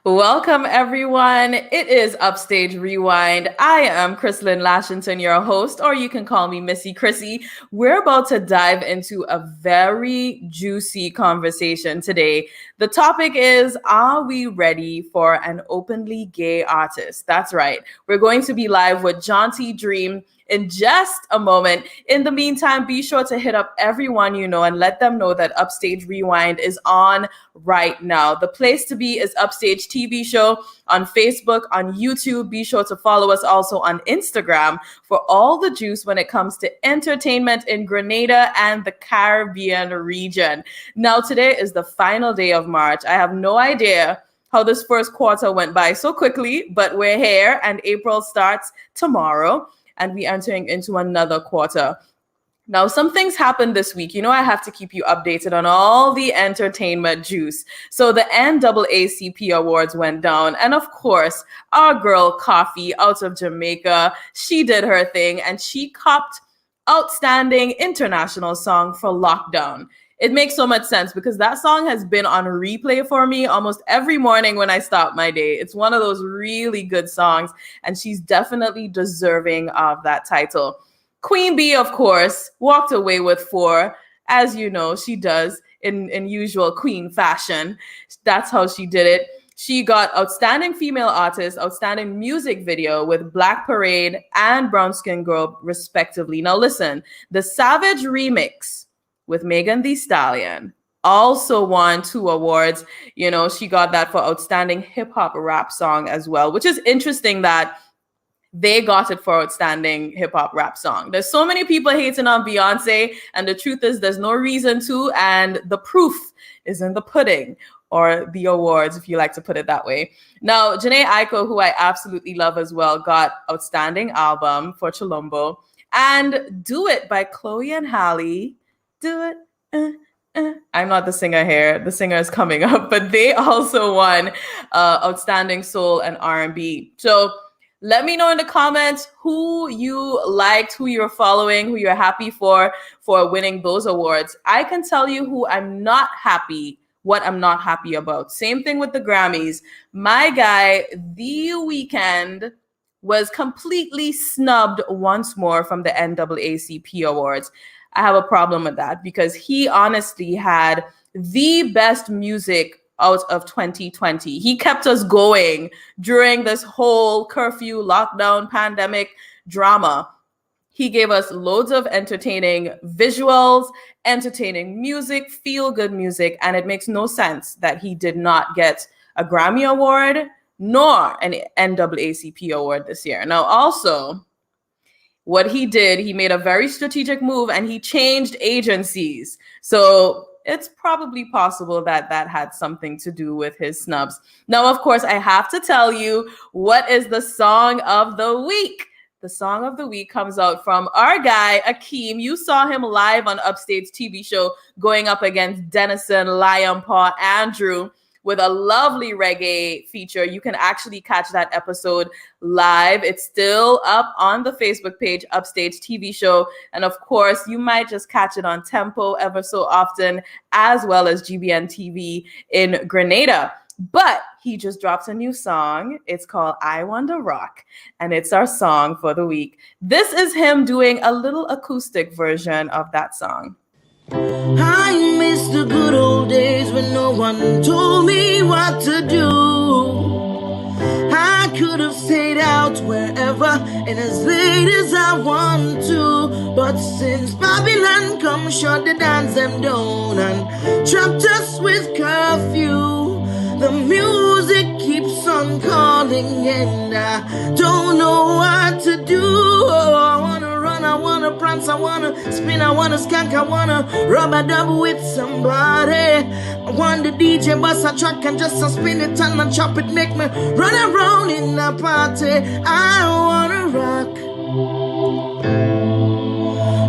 Welcome, everyone. It is Upstage Rewind. I am Chrislyn Lashington, your host, or you can call me Msy.Chrissy. We're about to dive into a very juicy conversation today. The topic is, are we ready for an openly gay artist? That's right. We're going to be live with Jonty Dream in just a moment. In the meantime, be sure to hit up everyone you know and let them know that Upstage Rewind is on right now. The place to be is Upstage TV Show on Facebook, on YouTube. Be sure to follow us also on Instagram for all the juice when it comes to entertainment in Grenada and the Caribbean region. Now, today is the final day of March. I have no idea how this first quarter went by so quickly, but we're here and April starts tomorrow and we're entering into another quarter. Now, some things happened this week. I have to keep you updated on all the entertainment juice. So the NAACP Awards went down. And of course, our girl Coffee out of Jamaica, she did her thing and she copped Outstanding International Song for Lockdown. It makes so much sense because that song has been on replay for me almost every morning when I start my day. It's one of those really good songs, and she's definitely deserving of that title. Queen Bee, of course, walked away with 4, as you know, she does in usual Queen fashion. That's how she did it. She got Outstanding Female Artist, Outstanding Music Video with Black Parade and Brown Skin Girl, respectively. Now listen, the Savage remix with Megan Thee Stallion also won 2 awards. She got that for Outstanding Hip Hop Rap Song as well, which is interesting that they got it for Outstanding Hip Hop Rap Song. There's so many people hating on Beyonce, and the truth is there's no reason to, and the proof is in the pudding, or the awards, if you like to put it that way. Now, Jhené Aiko, who I absolutely love as well, got Outstanding Album for Chilombo, and Do It by Chloe and Halle. Do it. I'm not the singer here. The singer is coming up, but they also won Outstanding Soul and R&B. So let me know in the comments who you liked, who you're following, who you're happy for winning those awards. I can tell you who I'm not happy, what I'm not happy about. Same thing with the Grammys. My guy, The Weeknd, was completely snubbed once more from the NAACP Awards. I have a problem with that because he honestly had the best music out of 2020. He kept us going during this whole curfew, lockdown, pandemic drama. He gave us loads of entertaining visuals, entertaining music, feel-good music, and it makes no sense that he did not get a Grammy Award nor an NAACP Award this year. Now, also, what he did, he made a very strategic move and he changed agencies. So it's probably possible that that had something to do with his snubs. Now, of course, I have to tell you, what is the song of the week? The song of the week comes out from our guy, Akeem. You saw him live on Upstage TV Show going up against Denison, Lion Paw, Andrew, with a lovely reggae feature. You can actually catch that episode live. It's still up on the Facebook page, Upstage TV Show. And of course, you might just catch it on Tempo ever so often, as well as GBN TV in Grenada. But he just dropped a new song. It's called I Wanna Rock, and it's our song for the week. This is him doing a little acoustic version of that song. I miss the good old days when no one told me what to do. I could have stayed out wherever and as late as I want to. But since Babylon come shut the dance them down and trapped us with curfew, the music keeps on calling and I don't know what to do. I wanna run, I wanna prance, I wanna spin, I wanna skank, I wanna rub a dub with somebody. I want the DJ bust a track and just spin it and chop it, make me run around in the party. I wanna rock,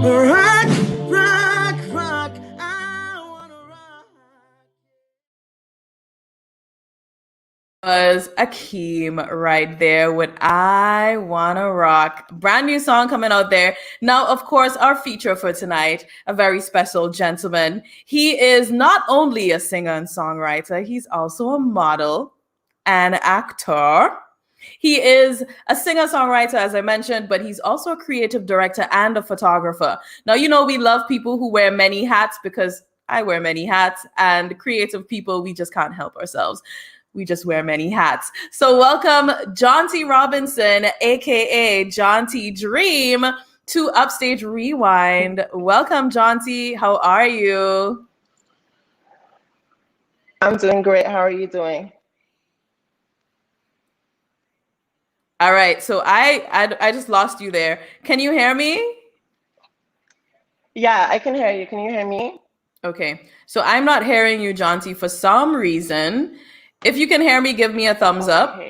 rock, rock, rock. I wanna rock. Was Akeem right there with I Wanna Rock. Brand new song coming out there. Now, of course, our feature for tonight, a very special gentleman. He is not only a singer and songwriter, he's also a model, and actor. He is a singer-songwriter, as I mentioned, but he's also a creative director and a photographer. Now, you know, we love people who wear many hats because I wear many hats, and creative people, we just can't help ourselves. We just wear many hats. So welcome Jonty Robinson, aka Jonty Dream, to Upstage Rewind. Welcome, Jonty. How are you? I'm doing great. How are you doing? All right. So I just lost you there. Can you hear me? Yeah, I can hear you. Can you hear me? Okay. So I'm not hearing you, Jonty, for some reason. If you can hear me, give me a thumbs up.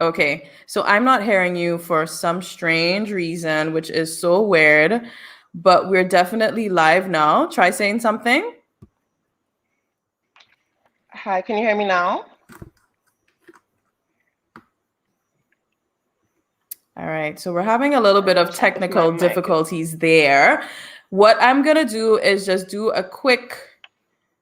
Okay. So I'm not hearing you for some strange reason, which is so weird, but we're definitely live now. Try saying something. Hi, can you hear me now? All right, so we're having a little bit of technical difficulties there. What I'm gonna do is just do a quick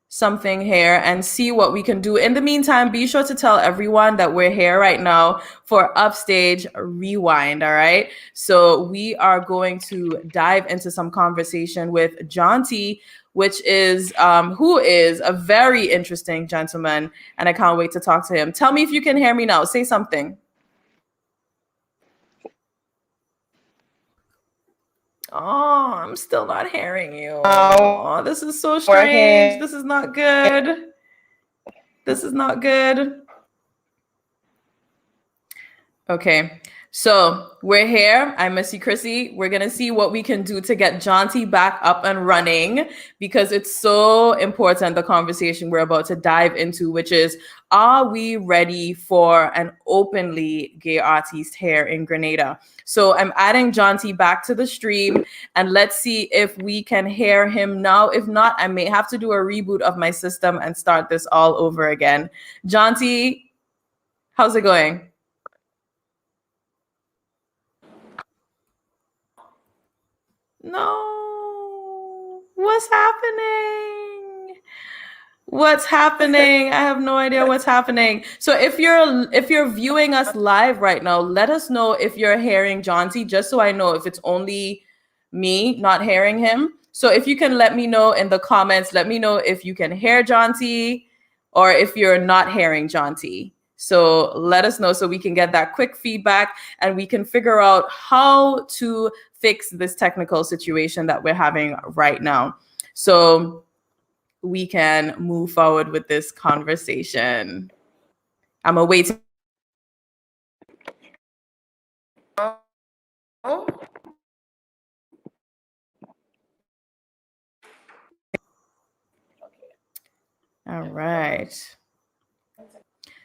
something here and see what we can do. In the meantime, be sure to tell everyone that we're here right now for Upstage Rewind, all right? So we are going to dive into some conversation with Jonty, which is who is a very interesting gentleman, and I can't wait to talk to him. Tell me if you can hear me now. Say something. Oh, I'm still not hearing you. Oh, this is so strange. This is not good. This is not good. Okay, so we're here. I'm Msy.Chrissy. We're going to see what we can do to get Jonty back up and running because it's so important, the conversation we're about to dive into, which is, are we ready for an openly gay artiste here in Grenada? So I'm adding Jonty back to the stream and let's see if we can hear him now. If not, I may have to do a reboot of my system and start this all over again. Jonty, how's it going? No, what's happening? What's happening? I have no idea what's happening. So if you're viewing us live right now, let us know if you're hearing Jonty, just so I know if it's only me not hearing him. So if you can let me know in the comments, let me know if you can hear Jonty or if you're not hearing Jonty. So let us know so we can get that quick feedback and we can figure out how to fix this technical situation that we're having right now. So we can move forward with this conversation. I'm awaiting. All right.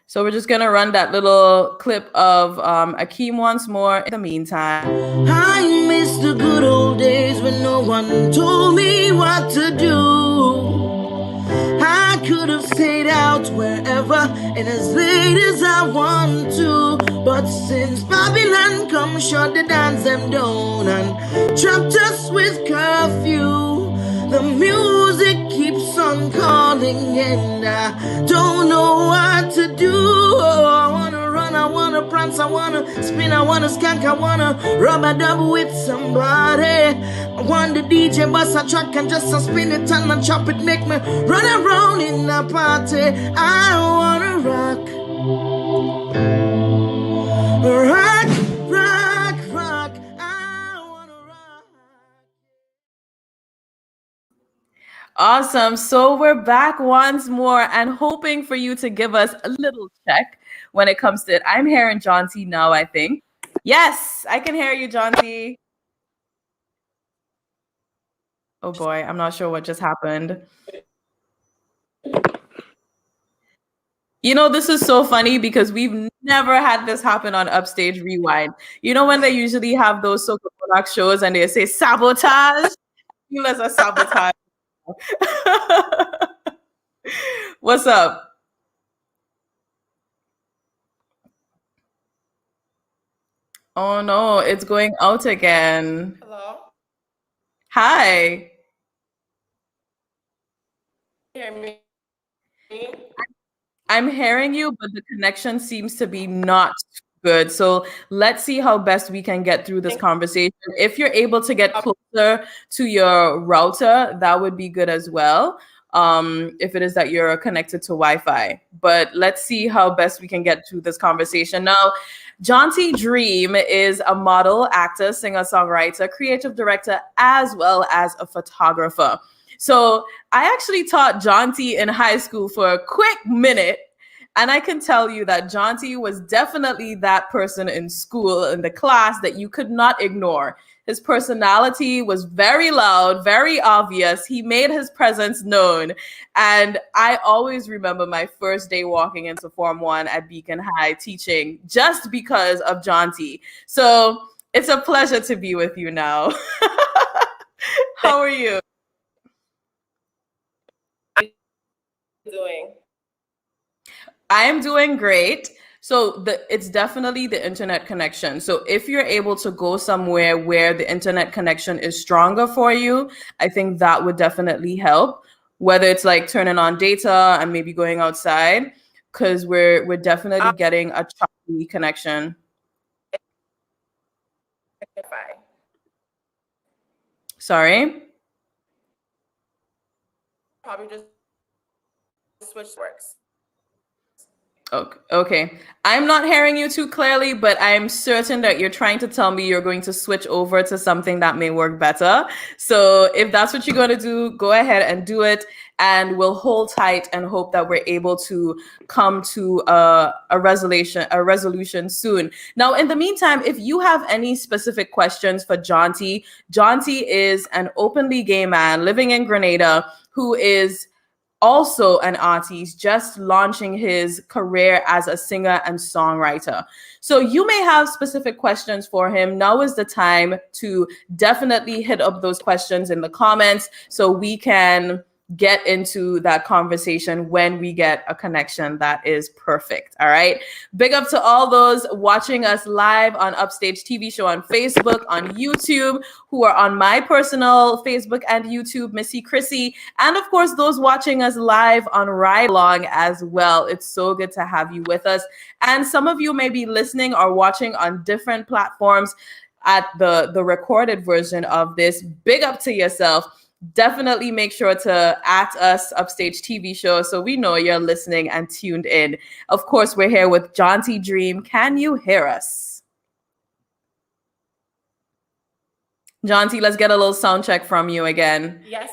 So we're just going to run that little clip of Akeem once more in the meantime. I miss the good old days when no one told me what to do. I could have stayed out wherever and as late as I want to. But since Babylon come, shut the dance them down and trapped us with curfew. The music keeps on calling and I don't know what to do. I wanna run, I wanna prance, I wanna spin, I wanna skank, I wanna rub a dub with somebody. I want the DJ bust a track and just a spin it and chop it, make me run around in a party. I wanna rock, rock, rock, rock. I wanna rock. Awesome. So we're back once more and hoping for you to give us a little check when it comes to it. I'm hearing Jonty now, I think. Yes, I can hear you, Jonty. Oh boy, I'm not sure what just happened. You know, this is so funny because we've never had this happen on Upstage Rewind. You know, when they usually have those so-called shows and they say sabotage? You as a sabotage. What's up? Oh no, it's going out again. Hello? Hi. Hear me? I'm hearing you, but the connection seems to be not good. So let's see how best we can get through this conversation. If you're able to get closer to your router, that would be good as well. If it is that you're connected to Wi-Fi. But let's see how best we can get through this conversation. Now, Jonty Dream is a model, actor, singer, songwriter, creative director, as well as a photographer. So I actually taught Jonty in high school for a quick minute. And I can tell you that Jonty was definitely that person in school, in the class, that you could not ignore. His personality was very loud, very obvious. He made his presence known. And I always remember my first day walking into Form 1 at Beacon High teaching just because of Jonty. So it's a pleasure to be with you now. How are you? Doing? I'm doing great. So it's definitely the internet connection. So if you're able to go somewhere where the internet connection is stronger for you, I think that would definitely help. Whether it's like turning on data and maybe going outside, because we're definitely getting a choppy connection. Sorry? Probably just switch works. Okay. I'm not hearing you too clearly, but I'm certain that you're trying to tell me you're going to switch over to something that may work better. So if that's what you're going to do, go ahead and do it. And we'll hold tight and hope that we're able to come to a resolution soon. Now, in the meantime, if you have any specific questions for Jonty, Jonty is an openly gay man living in Grenada who is also an artiste, just launching his career as a singer and songwriter. So you may have specific questions for him. Now is the time to definitely hit up those questions in the comments so we can get into that conversation when we get a connection that is perfect. All right. Big up to all those watching us live on Upstage TV show on Facebook, on YouTube, who are on my personal Facebook and YouTube, Msy.Chrissy, and of course, those watching us live on Ride Along as well. It's so good to have you with us. And some of you may be listening or watching on different platforms at the recorded version of this. Big up to yourself. Definitely make sure to @ us Upstage TV show so we know you're listening and tuned in. Of course, we're here with Jonty Dream. Can you hear us? Jonty, let's get a little sound check from you again. Yes,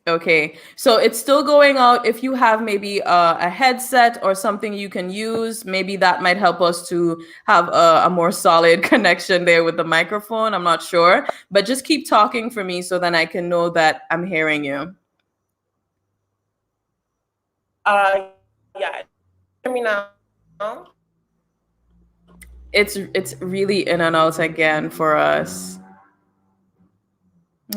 Okay, so it's still going out. If you have maybe a headset or something you can use, maybe that might help us to have a more solid connection there with the microphone. I'm not sure, but just keep talking for me so then I can know that I'm hearing you. yeah. Hear me now? It's really in and out again for us.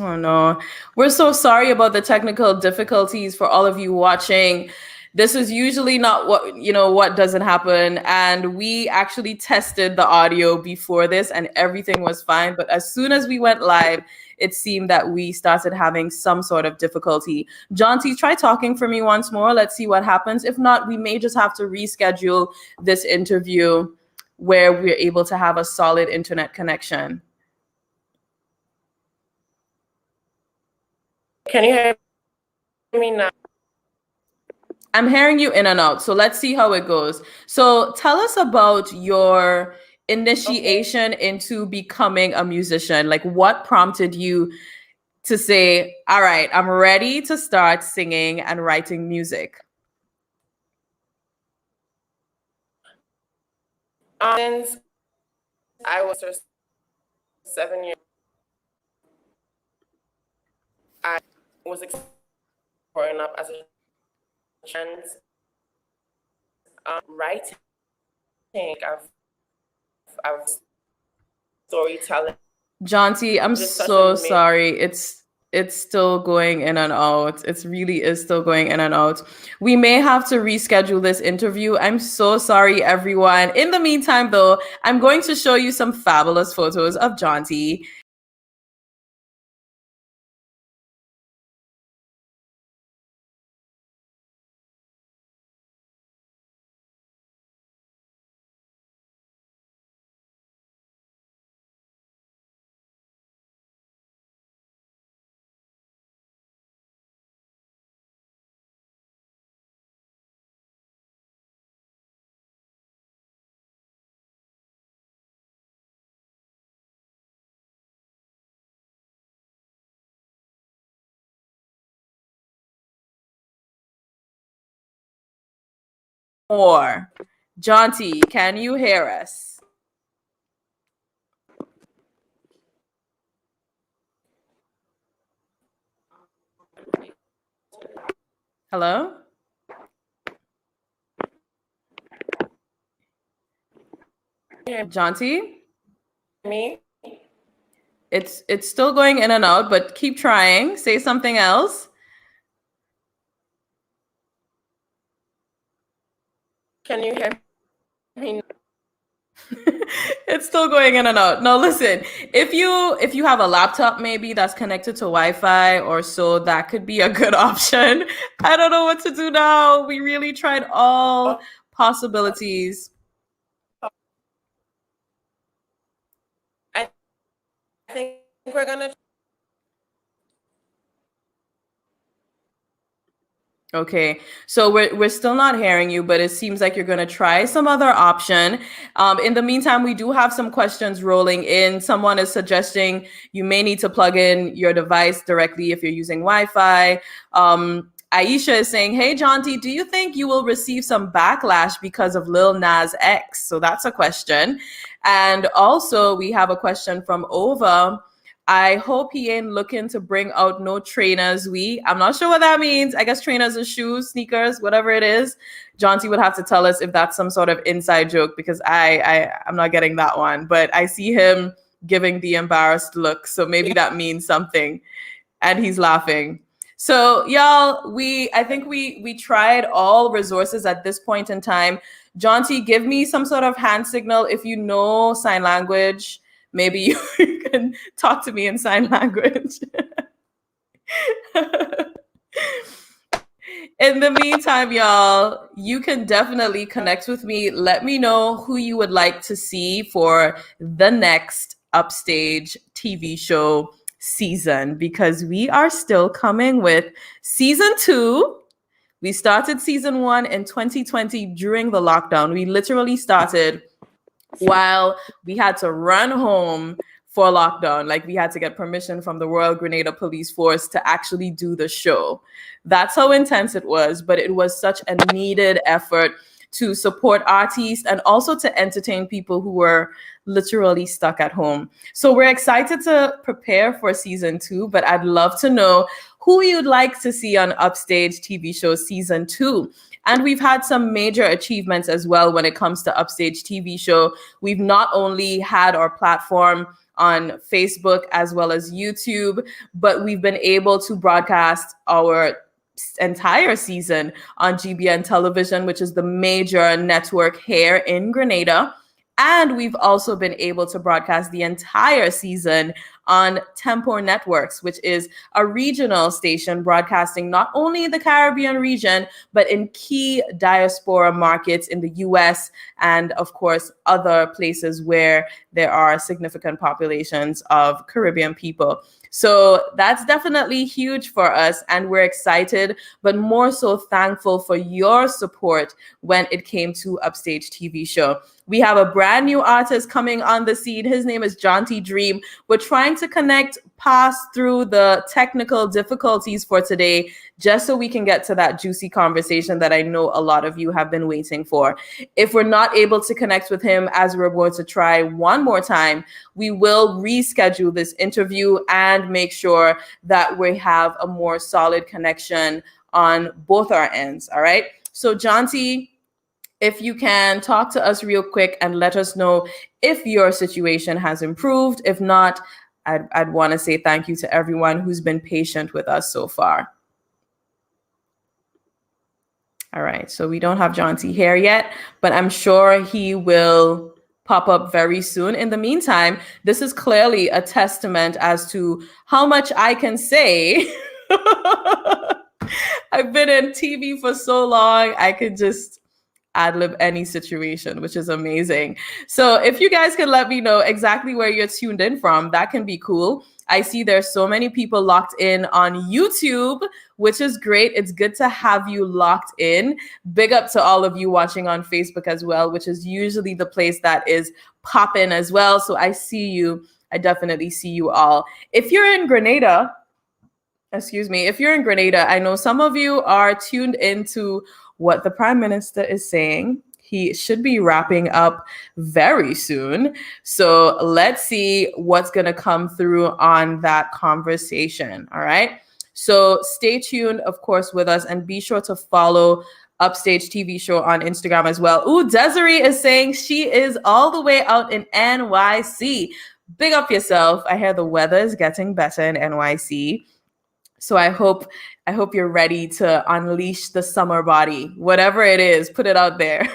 Oh no, we're so sorry about the technical difficulties for all of you watching. This is usually not what doesn't happen. And we actually tested the audio before this and everything was fine. But as soon as we went live, it seemed that we started having some sort of difficulty. Jonty, try talking for me once more. Let's see what happens. If not, we may just have to reschedule this interview where we're able to have a solid internet connection. Can you hear me now? I'm hearing you in and out. So let's see how it goes. So tell us about your initiation into becoming a musician. Like, what prompted you to say, all right, I'm ready to start singing and writing music? Since I was 7 years, I was growing up as a trans writing. I've storytelling. Jonty, I'm so sorry. It's still going in and out. It really is still going in and out. We may have to reschedule this interview. I'm so sorry, everyone. In the meantime, though, I'm going to show you some fabulous photos of Jonty. more. Jonty, can you hear us? Hello? Jonty? Me? It's still going in and out, but keep trying. Say something else. Can you hear me? It's still going in and out. No, listen. If you have a laptop maybe that's connected to Wi-Fi or so, that could be a good option. I don't know what to do now. We really tried all possibilities. I think we're gonna. Okay, so we're still not hearing you, but it seems like you're gonna try some other option. In the meantime, we do have some questions rolling in. Someone is suggesting you may need to plug in your device directly if you're using Wi-Fi. Aisha is saying, "Hey, Jonty, do you think you will receive some backlash because of Lil Nas X?" So that's a question. And also, we have a question from Ova. I hope he ain't looking to bring out no trainers. I'm not sure what that means. I guess trainers are shoes, sneakers, whatever it is. Jonty would have to tell us if that's some sort of inside joke because I'm not getting that one. But I see him giving the embarrassed look, so maybe that means something. And he's laughing. So y'all, I think we tried all resources at this point in time. Jonty, give me some sort of hand signal if you know sign language. Maybe you can talk to me in sign language. In the meantime, y'all, you can definitely connect with me. Let me know who you would like to see for the next Upstage TV show season, because we are still coming with season 2. We started season 1 in 2020 during the lockdown. We literally started while we had to run home for lockdown. Like, we had to get permission from the Royal Grenada Police Force to actually do the show. That's how intense it was, but it was such a needed effort to support artists and also to entertain people who were literally stuck at home. So we're excited to prepare for season 2, but I'd love to know who you'd like to see on Upstage TV show season 2. And we've had some major achievements as well when it comes to Upstage TV show. We've not only had our platform on Facebook as well as YouTube, but we've been able to broadcast our entire season on GBN television, which is the major network here in Grenada. And we've also been able to broadcast the entire season on Tempo Networks, which is a regional station broadcasting not only the Caribbean region, but in key diaspora markets in the US and, of course, other places where there are significant populations of Caribbean people. So that's definitely huge for us, and we're excited, but more so thankful for your support when it came to Upstage TV show. We have a brand new artist coming on the scene. His name is Jonty Dream. We're trying to connect past through the technical difficulties for today, just so we can get to that juicy conversation that I know a lot of you have been waiting for. If we're not able to connect with him, as we're going to try one more time, we will reschedule this interview and make sure that we have a more solid connection on both our ends. All right. So Jonty, if you can talk to us real quick and let us know if your situation has improved. If not, I'd want to say thank you to everyone who's been patient with us so far. All right, so we don't have Jonty here yet, but I'm sure he will pop up very soon. In the meantime, this is clearly a testament as to how much I can say. I've been in TV for so long, I could just ad-lib any situation, which is amazing. So if you guys can let me know exactly where you're tuned in from, that can be cool. I see there's so many people locked in on YouTube, which is great. It's good to have you locked in. Big up to all of you watching on Facebook as well, which is usually the place that is popping as well. So I see you. I definitely see you all. If you're in Grenada, I know some of you are tuned into what the Prime Minister is saying. He should be wrapping up very soon. So let's see what's going to come through on that conversation. All right. So stay tuned, of course, with us, and be sure to follow Upstage TV show on Instagram as well. Ooh, Desiree is saying she is all the way out in NYC. Big up yourself. I hear the weather is getting better in NYC. So I hope you're ready to unleash the summer body, whatever it is, put it out there.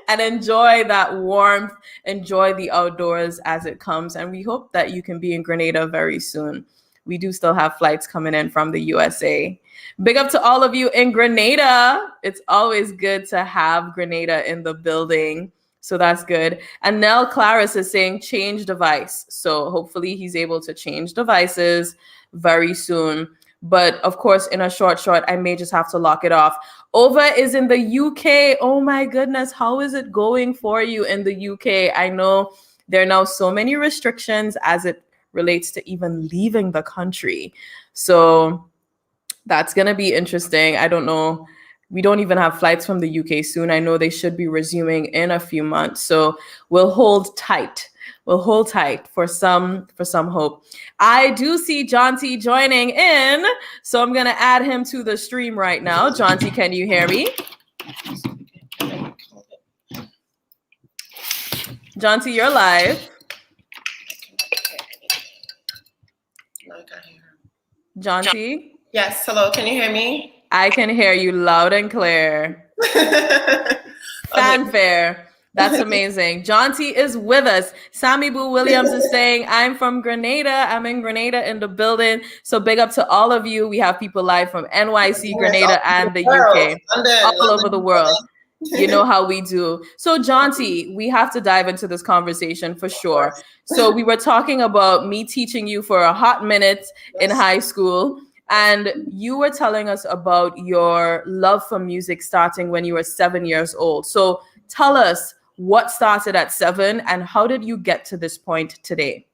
And enjoy that warmth, enjoy the outdoors as it comes. And we hope that you can be in Grenada very soon. We do still have flights coming in from the USA. Big up to all of you in Grenada. It's always good to have Grenada in the building. So that's good. And Nell Claris is saying change device. So hopefully he's able to change devices very soon. But of course, in a short, I may just have to lock it off. Ova is in the UK. Oh my goodness. How is it going for you in the UK? I know there are now so many restrictions as it relates to even leaving the country. So that's going to be interesting. I don't know. We don't even have flights from the UK soon. I know they should be resuming in a few months. So we'll hold tight. We'll hold tight for some hope. I do see Jonty joining in, so I'm gonna add him to the stream right now. Jonty, can you hear me? Jonty, you're live. Jonty? Yes, hello, can you hear me? I can hear you loud and clear. Fanfare. That's amazing. Jonty is with us. Sammy Boo Williams is saying, I'm from Grenada. I'm in Grenada in the building. So big up to all of you. We have people live from NYC, Grenada, and the UK. All over the world. You know how we do. So Jonty, we have to dive into this conversation for sure. So we were talking about me teaching you for a hot minute in high school. And you were telling us about your love for music starting when you were 7 years old. So tell us, what started at 7 and how did you get to this point today?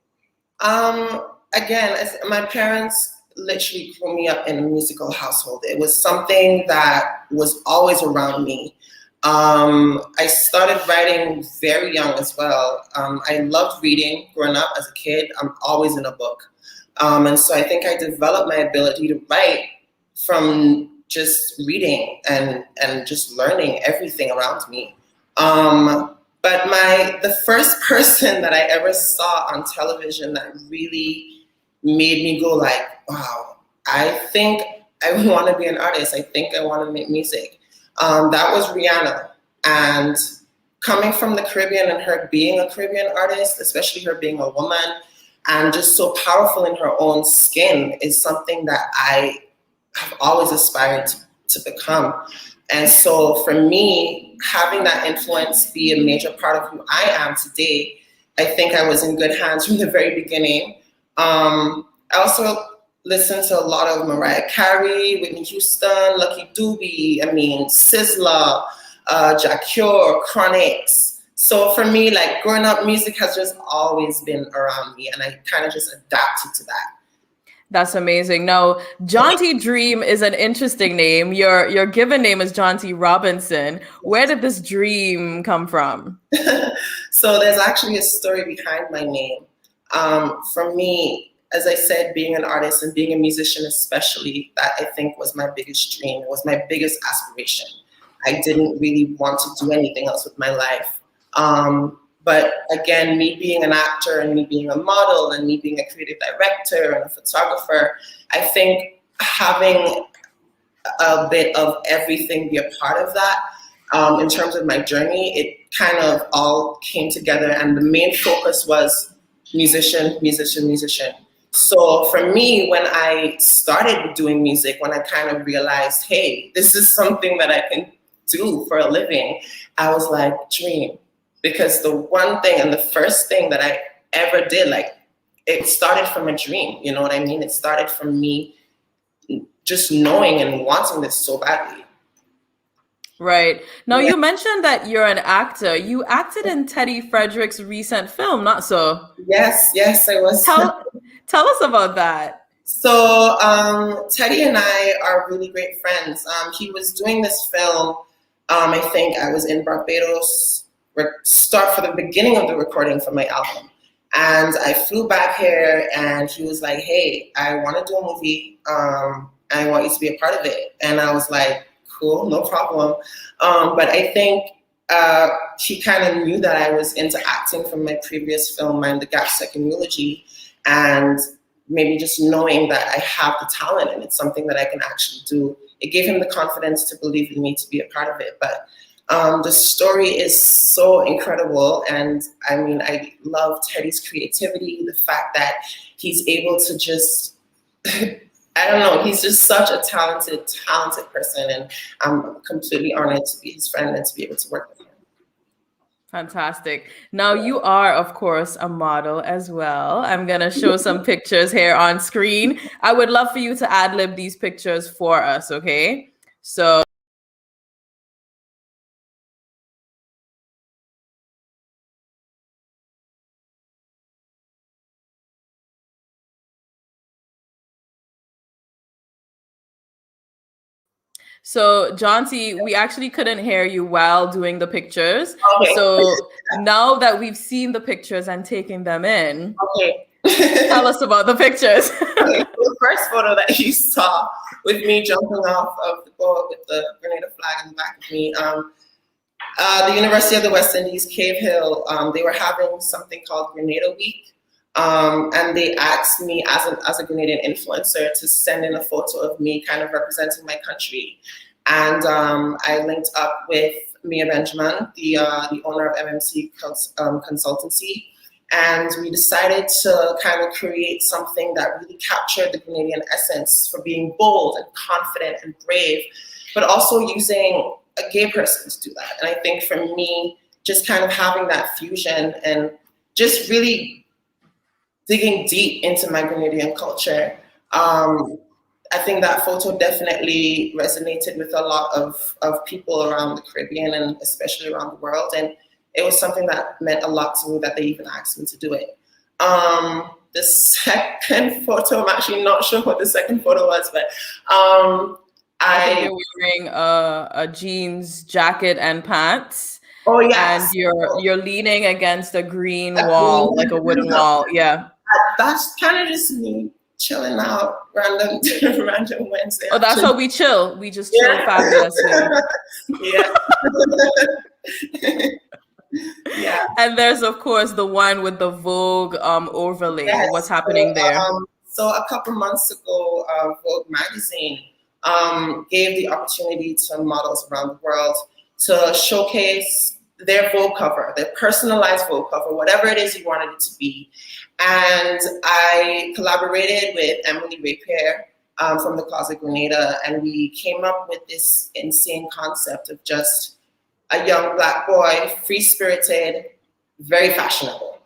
Again, my parents literally grew me up in a musical household. It was something that was always around me. I started writing very young as well. I loved reading growing up as a kid. I'm always in a book. And so I think I developed my ability to write from just reading and just learning everything around me. But the first person that I ever saw on television that really made me go like, wow, I think I want to be an artist. I think I want to make music. That was Rihanna. And coming from the Caribbean and her being a Caribbean artist, especially her being a woman and just so powerful in her own skin, is something that I have always aspired to become. And so for me, having that influence be a major part of who I am today, I think I was in good hands from the very beginning. I also listened to a lot of Mariah Carey, Whitney Houston, Lucky Dube, Sizzla, Jack Cure, Chronix. So for me, like growing up, music has just always been around me, and I kind of just adapted to that. That's amazing. Now, Jonty Dream is an interesting name. Your given name is Jonty Robinson. Where did this dream come from? So there's actually a story behind my name. For me, as I said, being an artist and being a musician especially, that I think was my biggest dream. It was my biggest aspiration. I didn't really want to do anything else with my life. But again, me being an actor and me being a model and me being a creative director and a photographer, I think having a bit of everything be a part of that, in terms of my journey, it kind of all came together, and the main focus was musician, musician, musician. So for me, when I started doing music, when I kind of realized, hey, this is something that I can do for a living, I was like, dream. Because the one thing and the first thing that I ever did, like, it started from a dream, you know what I mean? It started from me just knowing and wanting this so badly. Right. Now, you mentioned that you're an actor. You acted in Teddy Frederick's recent film, not so? Yes, I was. Tell us about that. So Teddy and I are really great friends. He was doing this film. I think I was in Barbados, start for the beginning of the recording for my album. And I flew back here and he was like, hey, I want to do a movie. I want you to be a part of it. And I was like, cool, no problem. But I think he kind of knew that I was into acting from my previous film, Mind the Gap Second Eulogy. And maybe just knowing that I have the talent and it's something that I can actually do, it gave him the confidence to believe in me to be a part of it. But the story is so incredible. And I mean, I love Teddy's creativity, the fact that he's able to just, I don't know, he's just such a talented person. And I'm completely honored to be his friend and to be able to work with him. Fantastic. Now you are, of course, a model as well. I'm going to show some pictures here on screen. I would love for you to ad-lib these pictures for us, okay? So Jonty, we actually couldn't hear you while doing the pictures. Okay. So now that we've seen the pictures and taken them in, okay. Tell us about the pictures. Okay, so the first photo that you saw with me jumping off of the boat with the Grenada flag in the back of me, the University of the West Indies, Cave Hill, they were having something called Grenada Week. And they asked me as a Grenadian influencer to send in a photo of me kind of representing my country. And I linked up with Mia Benjamin, the owner of MMC Consultancy. And we decided to kind of create something that really captured the Grenadian essence for being bold and confident and brave, but also using a gay person to do that. And I think for me, just kind of having that fusion and just really digging deep into my Grenadian culture, I think that photo definitely resonated with a lot of people around the Caribbean and especially around the world. And it was something that meant a lot to me that they even asked me to do it. The second photo, I'm actually not sure what the second photo was, but I think you're wearing a jeans jacket and pants. Oh yes. And you're leaning against a green wall, like a wooden wall. Yeah. That's kind of just me chilling out random Wednesday. Oh, that's how we chill. We just chill fabulously. Yeah. Yeah. And there's of course the one with the Vogue overlay. Yes. What's happening there? So a couple months ago, Vogue magazine gave the opportunity to models around the world to showcase their Vogue cover, their personalized Vogue cover, whatever it is you wanted it to be. And I collaborated with Emily Rapier from the Closet Grenada, and we came up with this insane concept of just a young Black boy, free-spirited, very fashionable.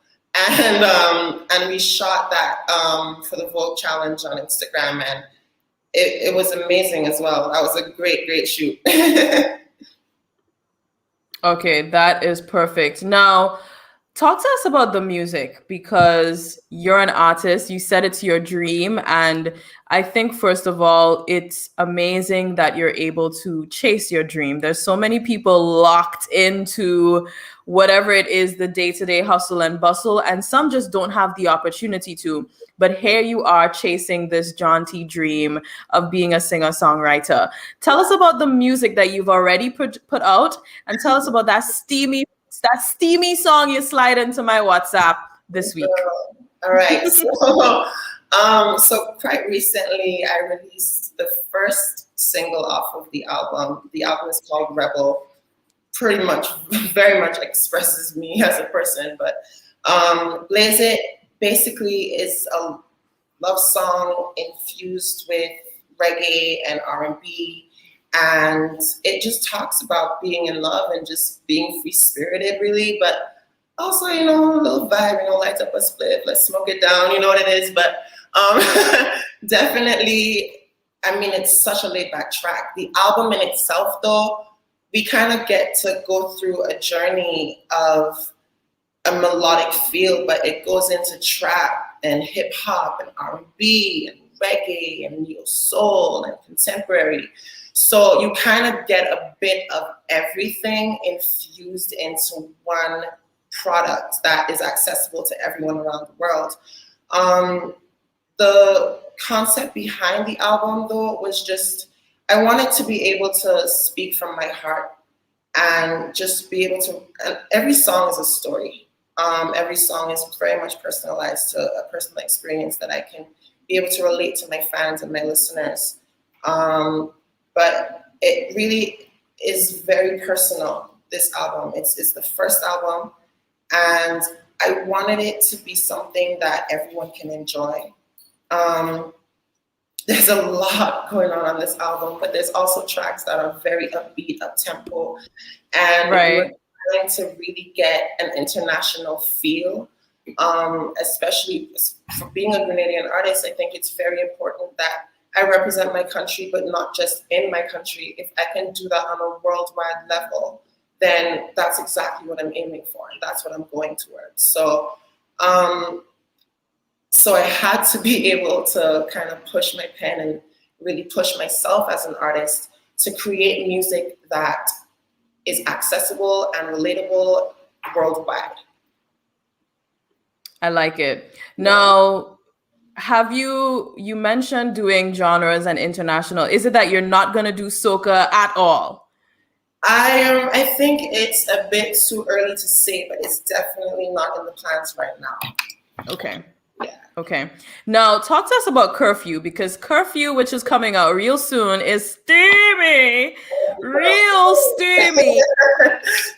And we shot that for the Vogue Challenge on Instagram, and it was amazing as well. That was a great shoot. Okay, that is perfect. Now, talk to us about the music, because you're an artist. You said it's your dream. And I think, first of all, it's amazing that you're able to chase your dream. There's so many people locked into whatever it is, the day-to-day hustle and bustle, and some just don't have the opportunity to. But here you are chasing this jaunty dream of being a singer-songwriter. Tell us about the music that you've already put out, and tell us about that steamy song you slide into my WhatsApp this week. All right. So quite recently, I released the first single off of the album. The album is called Rebel. Pretty much, very much expresses me as a person. But Blaze It basically is a love song infused with reggae and R&B. And it just talks about being in love and just being free-spirited, really. But also, a little vibe, light up a split, let's smoke it down, you know what it is. But definitely, I mean, it's such a laid-back track. The album in itself, though, we kind of get to go through a journey of a melodic feel, but it goes into trap and hip-hop and R&B and reggae and neo soul and contemporary. So you kind of get a bit of everything infused into one product that is accessible to everyone around the world. The concept behind the album, though, was just, I wanted to be able to speak from my heart and just be able to, and every song is a story. Every song is very much personalized to a personal experience that I can be able to relate to my fans and my listeners. But it really is very personal, this album. It's the first album, and I wanted it to be something that everyone can enjoy. There's a lot going on this album, but there's also tracks that are very upbeat, up-tempo, and we're trying to really get an international feel, especially for being a Grenadian artist. I think it's very important that I represent my country, but not just in my country. If I can do that on a worldwide level, then that's exactly what I'm aiming for, and that's what I'm going towards. So I had to be able to kind of push my pen and really push myself as an artist to create music that is accessible and relatable worldwide. I like it. Now, you mentioned doing genres and international. Is it that you're not going to do soca at all? I think it's a bit too early to say, but it's definitely not in the plans right now. Okay. Yeah. Okay. Now, talk to us about Curfew, because Curfew, which is coming out real soon, is steamy. Real steamy.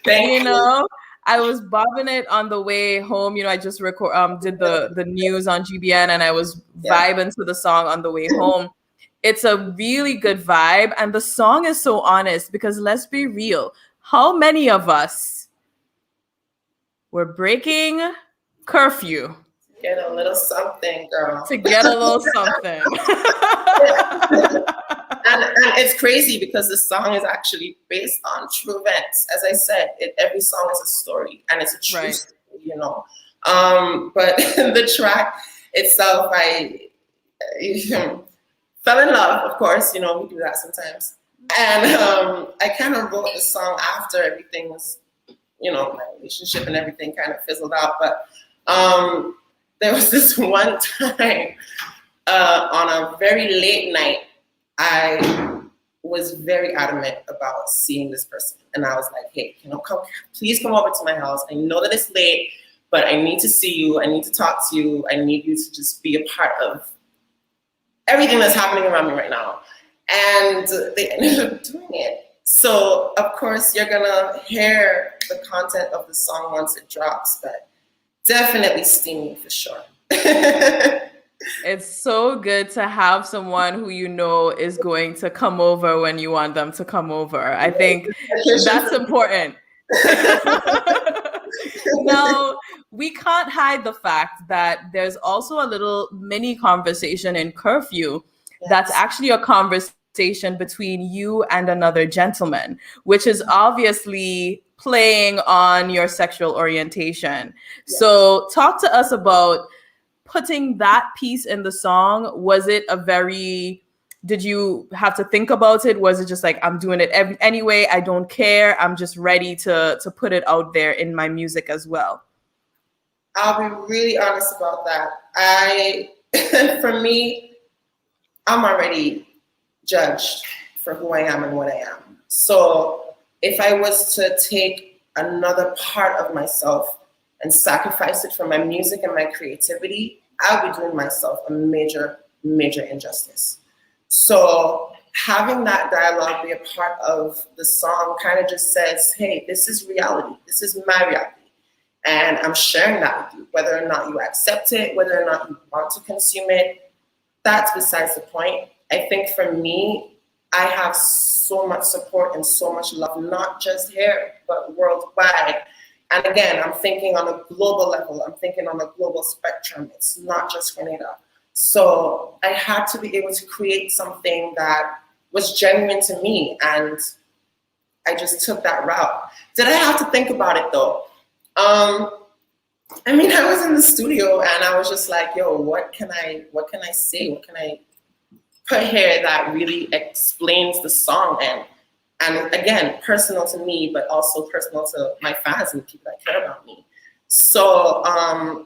Thank you. I was bobbing it on the way home. I just did the news on GBN, and I was vibing to the song on the way home. It's a really good vibe, and the song is so honest, because let's be real. How many of us were breaking curfew? Get a little something, girl. To get a little something. and it's crazy because the song is actually based on true events. As I said, every song is a story, and it's a true story, But the track itself, I fell in love, of course. We do that sometimes. And I kind of wrote the song after everything was, my relationship and everything kind of fizzled out. But there was this one time on a very late night, I was very adamant about seeing this person. And I was like, hey, please come over to my house. I know that it's late, but I need to see you. I need to talk to you. I need you to just be a part of everything that's happening around me right now. And they ended up doing it. So, of course, you're going to hear the content of the song once it drops, but definitely steamy for sure. It's so good to have someone who is going to come over when you want them to come over. I think that's important. Now, we can't hide the fact that there's also a little mini conversation in Curfew that's actually a conversation between you and another gentleman, which is obviously playing on your sexual orientation. So talk to us about putting that piece in the song. Was it did you have to think about it? Was it just like, I'm doing it anyway, I don't care, I'm just ready to put it out there in my music as well? I'll be really honest about that. For me, I'm already judged for who I am and what I am. So if I was to take another part of myself and sacrifice it for my music and my creativity, I would be doing myself a major, major injustice. So having that dialogue be a part of the song kind of just says, hey, this is reality. This is my reality. And I'm sharing that with you. Whether or not you accept it, whether or not you want to consume it, that's besides the point. I think for me, I have so much support and so much love, not just here, but worldwide. And again, I'm thinking on a global level. I'm thinking on a global spectrum. It's not just Grenada. So I had to be able to create something that was genuine to me. And I just took that route. Did I have to think about it though? I was in the studio and I was just like, yo, what can I say? What can I put here that really explains the song and again, personal to me, but also personal to my fans and people that care about me. So, I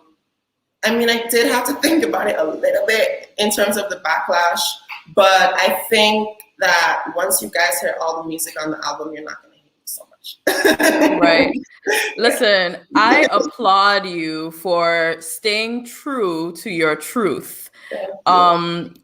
mean, I did have to think about it a little bit in terms of the backlash, but I think that once you guys hear all the music on the album, you're not going to hate me so much. Right. Listen, I applaud you for staying true to your truth.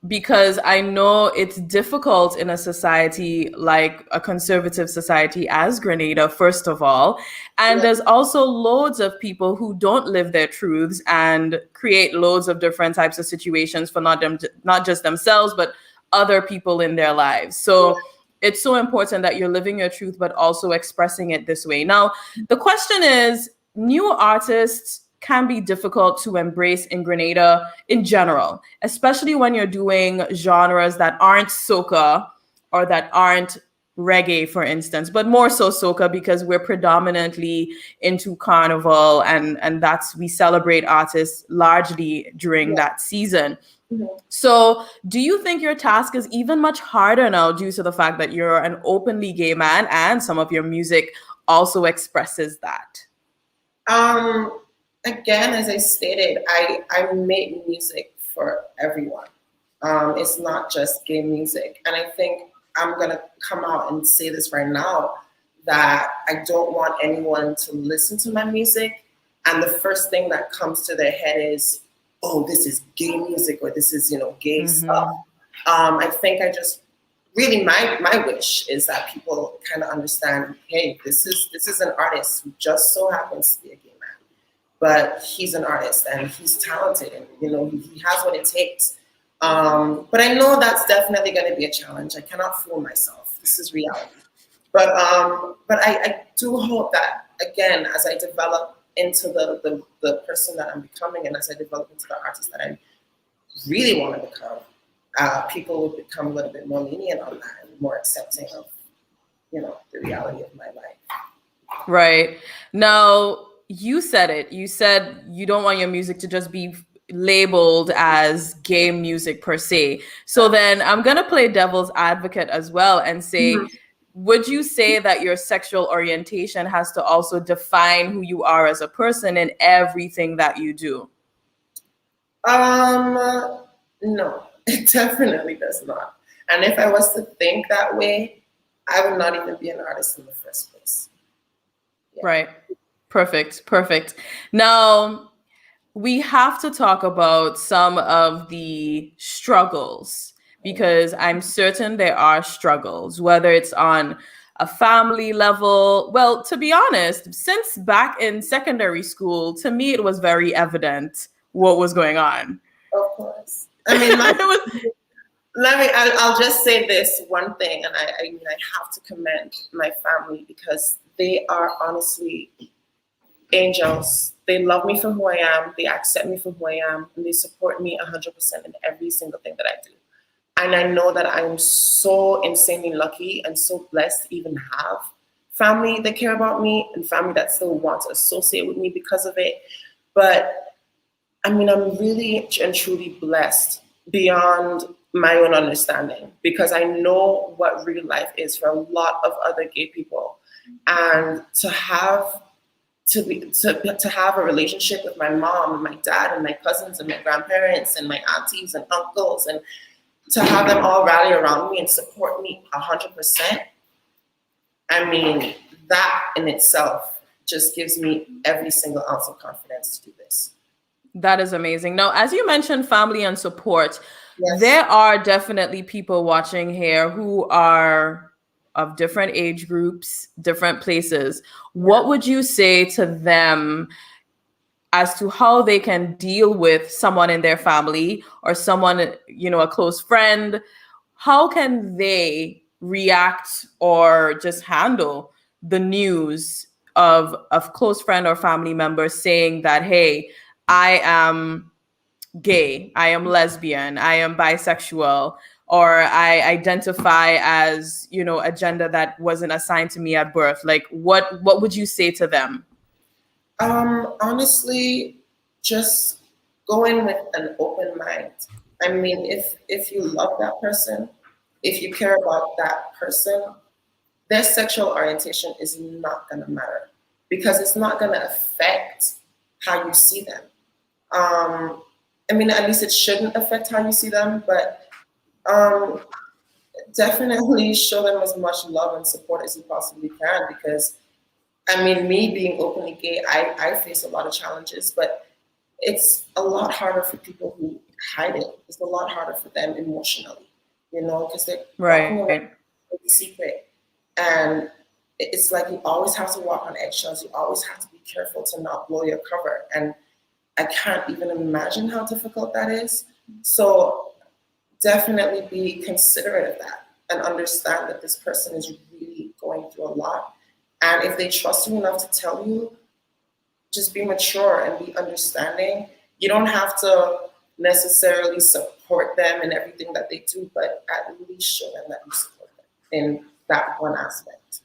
Because I know it's difficult in a society like a conservative society as Grenada, first of all. And there's also loads of people who don't live their truths and create loads of different types of situations for not just themselves, but other people in their lives. So it's so important that you're living your truth, but also expressing it this way. Now, the question is, new artists can be difficult to embrace in Grenada in general, especially when you're doing genres that aren't soca or that aren't reggae, for instance, but more so soca because we're predominantly into carnival and we celebrate artists largely during that season. So do you think your task is even much harder now due to the fact that you're an openly gay man and some of your music also expresses that? Again, as I stated, I make music for everyone. It's not just gay music. And I think I'm going to come out and say this right now, that I don't want anyone to listen to my music and the first thing that comes to their head is, oh, this is gay music or this is, gay stuff. I think I just really, my wish is that people kind of understand, hey, this is an artist who just so happens to be a gay man. But he's an artist and he's talented and, he has what it takes. But I know that's definitely going to be a challenge. I cannot fool myself. This is reality. But I do hope that, again, as I develop into the person that I'm becoming and as I develop into the artist that I really want to become, people will become a little bit more lenient on that and more accepting of, the reality of my life. Right. Now, you said it. You said you don't want your music to just be labeled as gay music per se. So then I'm going to play devil's advocate as well and say, would you say that your sexual orientation has to also define who you are as a person in everything that you do? No, it definitely does not. And if I was to think that way, I would not even be an artist in the first place. Yeah. Right. Perfect. Now, we have to talk about some of the struggles because I'm certain there are struggles, whether it's on a family level. Well, to be honest, since back in secondary school, to me, it was very evident what was going on. Of course. I mean, I'll just say this one thing, and I have to commend my family because they are honestly angels. They love me for who I am. They accept me for who I am, and they support me 100% in every single thing that I do. And I know that I am so insanely lucky and so blessed to even have family that care about me and family that still want to associate with me because of it. But I mean, I'm really and truly blessed beyond my own understanding because I know what real life is for a lot of other gay people. And to have a relationship with my mom and my dad and my cousins and my grandparents and my aunties and uncles and to have them all rally around me and support me 100%. I mean, that in itself just gives me every single ounce of confidence to do this. That is amazing. Now, as you mentioned, family and support, yes. There are definitely people watching here who are of different age groups, different places. What would you say to them as to how they can deal with someone in their family or someone, a close friend? How can they react or just handle the news of a close friend or family member saying that, hey, I am gay, I am lesbian, I am bisexual, or I identify as, a gender that wasn't assigned to me at birth? Like, what would you say to them? Honestly, just go in with an open mind I mean, if you love that person, if you care about that person, their sexual orientation is not going to matter because it's not going to affect how you see them. I mean, at least it shouldn't affect how you see them, but definitely show them as much love and support as you possibly can because, I mean, me being openly gay, I face a lot of challenges, but it's a lot harder for people who hide it. It's a lot harder for them emotionally, you know, because they're walking around with a secret. And it's like you always have to walk on eggshells. You always have to be careful to not blow your cover. And I can't even imagine how difficult that is. So definitely be considerate of that and understand that this person is really going through a lot. And if they trust you enough to tell you, just be mature and be understanding. You don't have to necessarily support them in everything that they do, but at least show them that you support them in that one aspect.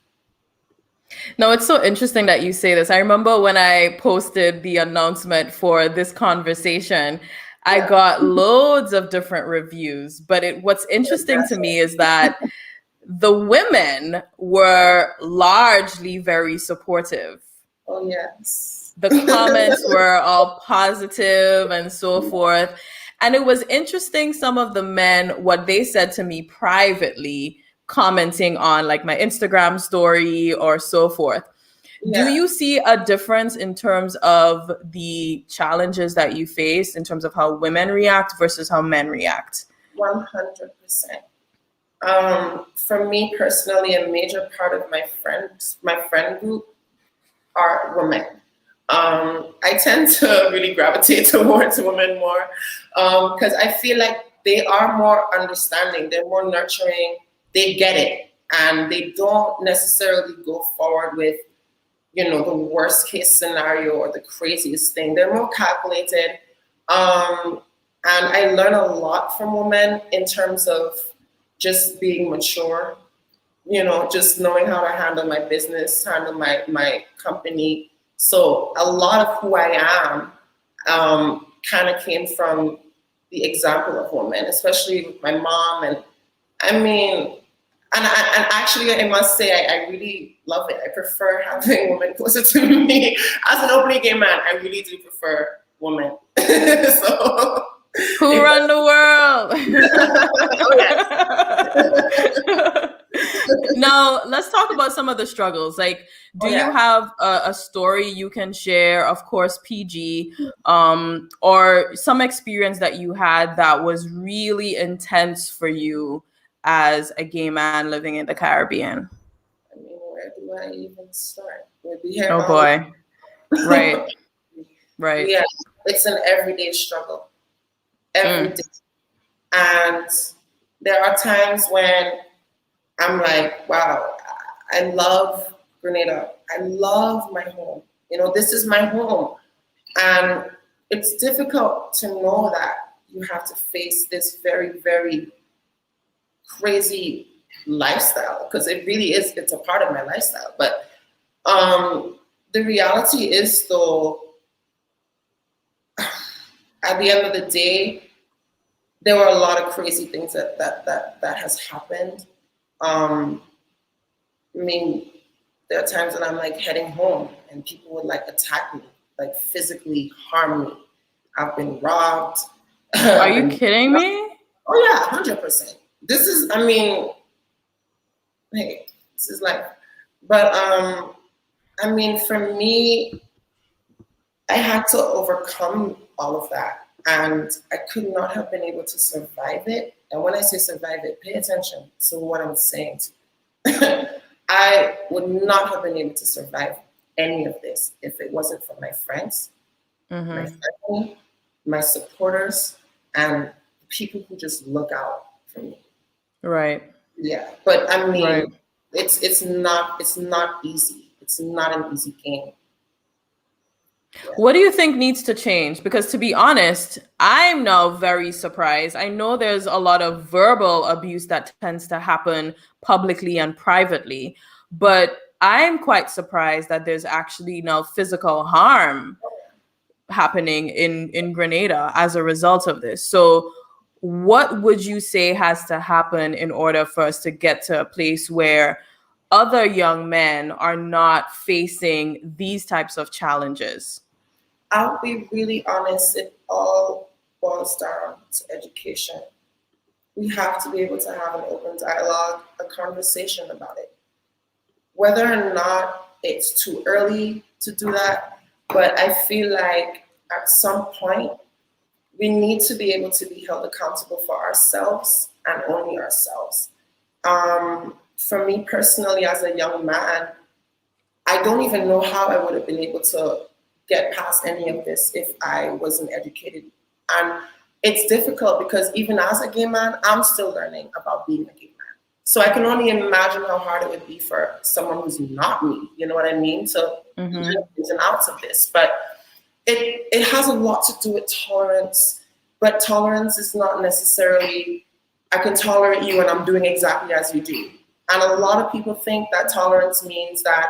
No, it's so interesting that you say this. I remember when I posted the announcement for this conversation, I got loads of different reviews. But what's interesting to me is that the women were largely very supportive. Oh, yes. The comments were all positive and so forth. And it was interesting, some of the men, what they said to me privately, commenting on like my Instagram story or so forth. Do you see a difference in terms of the challenges that you face in terms of how women react versus how men react? 100%. For me personally, a major part of my friend group are women. I tend to really gravitate towards women more because I feel like they are more understanding, they're more nurturing, they get it, and they don't necessarily go forward with, you know, the worst case scenario or the craziest thing. They're more calculated. And I learn a lot from women in terms of just being mature, you know, just knowing how to handle my business, handle my company. So a lot of who I am kind of came from the example of women, especially with my mom. And I mean, and actually, I must say, I really love it. I prefer having women closer to me. As an openly gay man, I really do prefer women. So, who run the world? Now, let's talk about some of the struggles. Like, do you have a story you can share, of course, PG, or some experience that you had that was really intense for you as a gay man living in the Caribbean? I mean, where do I even start? Oh boy. Right. Right. Yeah, it's an everyday struggle. Every day. And there are times when I'm like, wow, I love Grenada. I love my home. You know, this is my home. And it's difficult to know that you have to face this very, very crazy lifestyle, because it really is, it's a part of my lifestyle. But the reality is, though, at the end of the day, there were a lot of crazy things that has happened. I mean, there are times when I'm like heading home and people would like attack me, like physically harm me. I've been robbed. Are you kidding me? Oh yeah, 100%. This is, I mean, hey, this is life. But I mean, for me, I had to overcome all of that, and I could not have been able to survive it. And when I say survive it, pay attention to what I'm saying. I would not have been able to survive any of this if it wasn't for my friends, my family, my supporters, and people who just look out for me. Right. Yeah, but I mean, it's not easy. It's not an easy game. Yeah. What do you think needs to change? Because to be honest, I'm now very surprised. I know there's a lot of verbal abuse that tends to happen publicly and privately, but I'm quite surprised that there's actually now physical harm happening in Grenada as a result of this. So what would you say has to happen in order for us to get to a place where other young men are not facing these types of challenges? I'll be really honest, it all boils down to education. We have to be able to have an open dialogue, a conversation about it. Whether or not it's too early to do that, but I feel like at some point, we need to be able to be held accountable for ourselves and only ourselves. For me personally, as a young man, I don't even know how I would have been able to get past any of this if I wasn't educated. And it's difficult because even as a gay man, I'm still learning about being a gay man. So I can only imagine how hard it would be for someone who's not me, you know what I mean, to do the ins and outs of this. But it has a lot to do with tolerance, but tolerance is not necessarily, I can tolerate you and I'm doing exactly as you do. And a lot of people think that tolerance means that,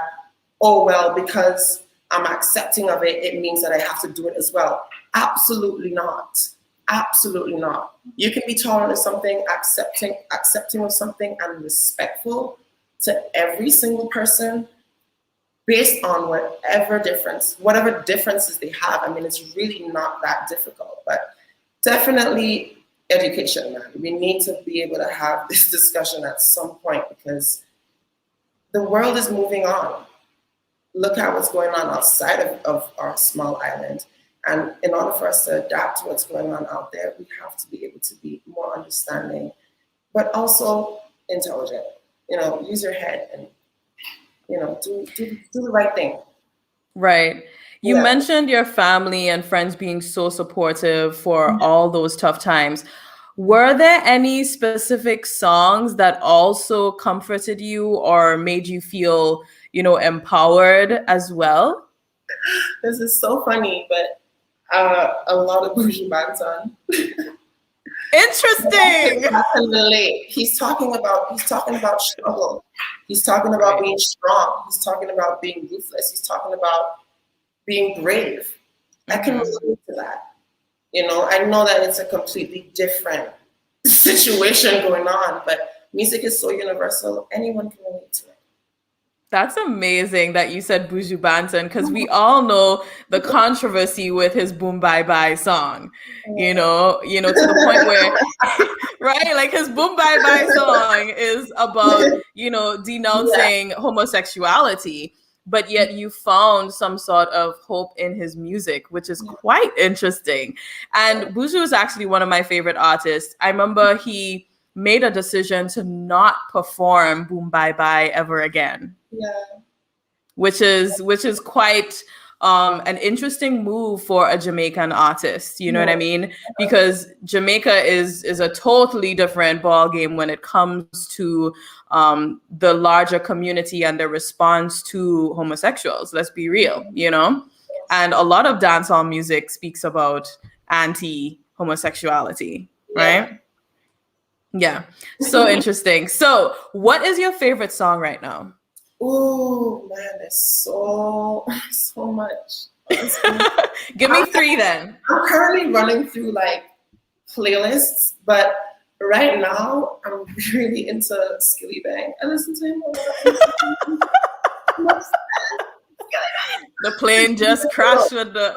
oh, well, because I'm accepting of it, it means that I have to do it as well. Absolutely not. Absolutely not. You can be tolerant of something, accepting of something, and respectful to every single person based on whatever differences they have. I mean, it's really not that difficult, but definitely education, man. We need to be able to have this discussion at some point because the world is moving on. Look at what's going on outside of our small island. And in order for us to adapt to what's going on out there, we have to be able to be more understanding, but also intelligent. You know, use your head and, you know, do the right thing. Right. You mentioned your family and friends being so supportive for all those tough times. Were there any specific songs that also comforted you or made you feel, you know, empowered as well? This is so funny, but a lot of Buju Banton. Interesting. I can relate. He's talking about struggle. He's talking about being strong. He's talking about being ruthless. He's talking about being brave. I can relate to that. You know, I know that it's a completely different situation going on, but music is so universal. Anyone can relate to it. That's amazing that you said Buju Banton, because we all know the controversy with his Boom Bye Bye song, you know, to the point where, right, like his Boom Bye Bye song is about, you know, denouncing homosexuality, but yet you found some sort of hope in his music, which is quite interesting. And Buju is actually one of my favorite artists. I remember he made a decision to not perform Boom Bye Bye ever again. Yeah. Which is quite an interesting move for a Jamaican artist, you know what I mean? Because Jamaica is a totally different ball game when it comes to the larger community and the response to homosexuals. Let's be real, you know? And a lot of dancehall music speaks about anti-homosexuality, right? Yeah. So interesting. So what is your favorite song right now? Oh man, there's so much. Give me three then. I'm currently running through like playlists, but right now I'm really into Skilly Bang. I listen to him a lot. The plane just crashed with the.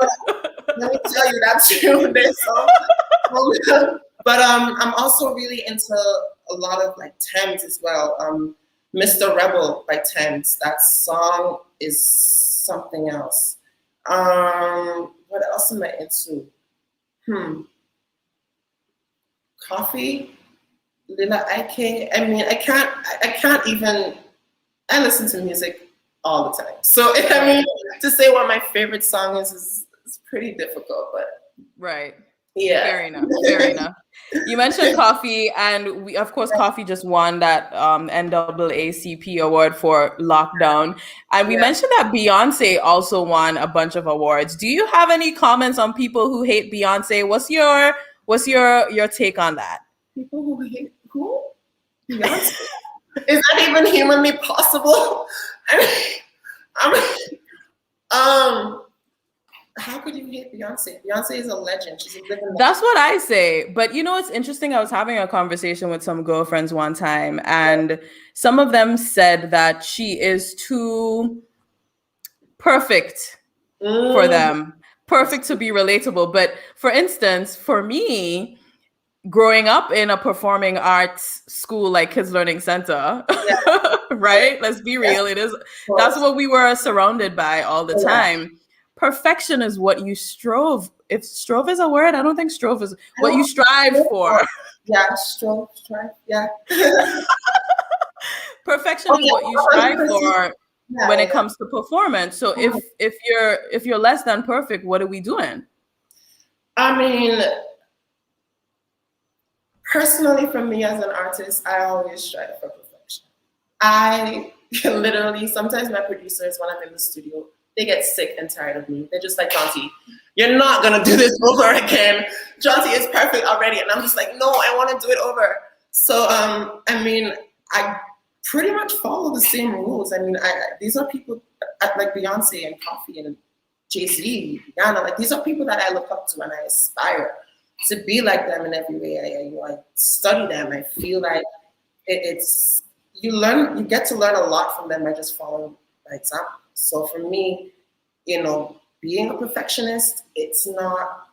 Let me tell you that too. There's so. But I'm also really into a lot of like Thames as well. Mr. Rebel by Thames. That song is something else. What else am I into? Coffee, Lila Ike. I mean, I can't even. I listen to music all the time. So I mean, to say what my favorite song is pretty difficult. But right. Yeah. Fair enough. You mentioned Coffee, and we, of course, Coffee just won that NAACP award for Lockdown. And we mentioned that Beyonce also won a bunch of awards. Do you have any comments on people who hate Beyonce? What's your take on that? People who hate who? Beyonce? Is that even humanly possible? how could you hate Beyonce? Beyonce is a legend. She's a living legend. That's what I say. But you know, it's interesting. I was having a conversation with some girlfriends one time, and some of them said that she is too perfect for them, perfect to be relatable. But for instance, for me, growing up in a performing arts school like Kids Learning Center, right? Let's be real. It is. That's what we were surrounded by all the time. Perfection is what you strove. If strove is a word, I don't think strove is what you strive for. Yeah, strive. Yeah. Perfection is what you strive for when it comes to performance. So if you're less than perfect, what are we doing? I mean, personally, for me as an artist, I always strive for perfection. I literally, sometimes my producers, when I'm in the studio, they get sick and tired of me. They're just like, Jonty, you're not gonna do this over again. Jonty is perfect already. And I'm just like, no, I wanna do it over. So, I mean, I pretty much follow the same rules. I mean, these are people like Beyonce and Coffee and Jay-Z, Rihanna, like these are people that I look up to and I aspire to be like them in every way. I study them. I feel like you get to learn a lot from them by just following by example. So for me, you know, being a perfectionist, it's not,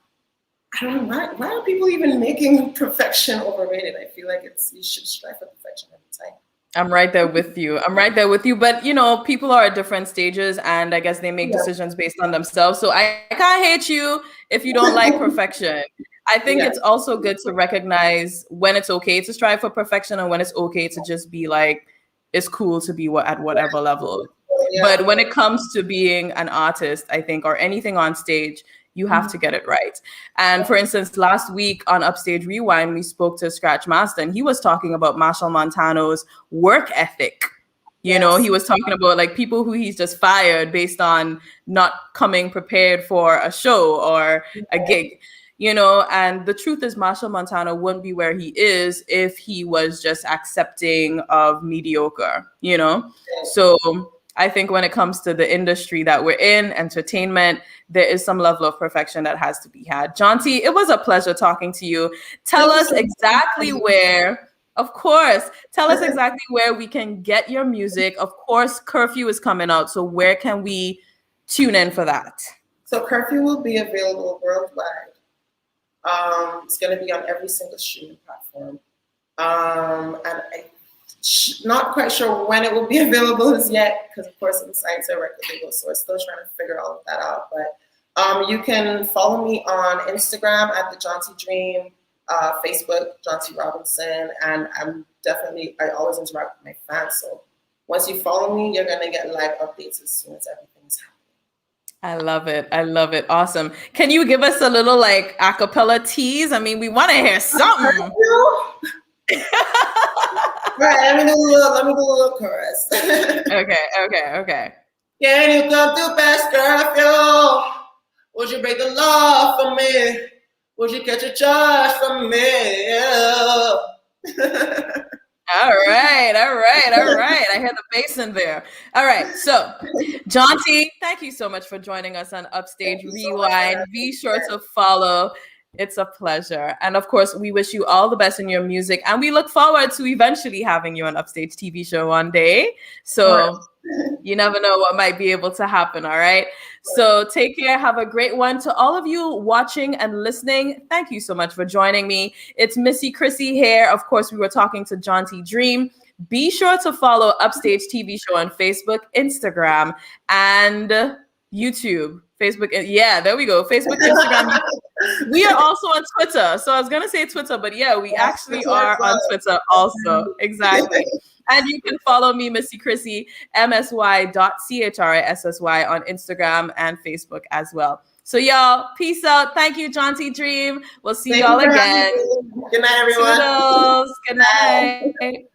I don't know, why are people even making perfection overrated? I feel like you should strive for perfection every time. I'm right there with you. But, you know, people are at different stages and I guess they make decisions based on themselves. So I can't hate you if you don't like perfection. I think it's also good to recognize when it's okay to strive for perfection and when it's okay to just be like, it's cool to be at whatever level. But when it comes to being an artist, I think, or anything on stage, you have to get it right. And for instance, last week on Upstage Rewind, we spoke to Scratch Master and he was talking about Machel Montano's work ethic. You know, he was talking about like people who he's just fired based on not coming prepared for a show or a gig. You know, and the truth is Machel Montano wouldn't be where he is if he was just accepting of mediocre, you know? So I think when it comes to the industry that we're in, entertainment, there is some level of perfection that has to be had. Jonty, it was a pleasure talking to you. Tell us exactly where, tell us exactly where we can get your music. Of course, Curfew is coming out. So where can we tune in for that? So Curfew will be available worldwide. It's going to be on every single streaming platform. And I'm not quite sure when it will be available as yet, because of course it's a record label, so we're still trying to figure all of that out. But you can follow me on Instagram at the Jonty Dream, Facebook, Jonty Robinson, and I always interact with my fans. So once you follow me, you're going to get live updates as soon as everything's happening. I love it. Awesome. Can you give us a little like a cappella tease? I mean, we want to hear something. Right, let me do a little chorus. Okay. Can you come to past curfew? Would you break the law for me? Would you catch a charge for me? Yeah. All right. I hear the bass in there. All right. So, Jonty, thank you so much for joining us on Upstage Rewind. Be sure to follow. It's a pleasure. And of course, we wish you all the best in your music. And we look forward to eventually having you on Upstage TV show one day. So you never know what might be able to happen. All right. So take care. Have a great one. To all of you watching and listening, thank you so much for joining me. It's Msy.Chrissy here. Of course, we were talking to Jonty Dream. Be sure to follow Upstage TV show on Facebook, Instagram, and YouTube. Facebook. Yeah, there we go. Facebook, Instagram. We are also on Twitter. So I was going to say Twitter, but yeah, we actually are on Twitter also. Exactly. And you can follow me, Msy.Chrissy, MSY.CHRISSY on Instagram and Facebook as well. So y'all, peace out. Thank you, Jonty Dream. We'll see y'all again. Good night, everyone. Toodles. Good night.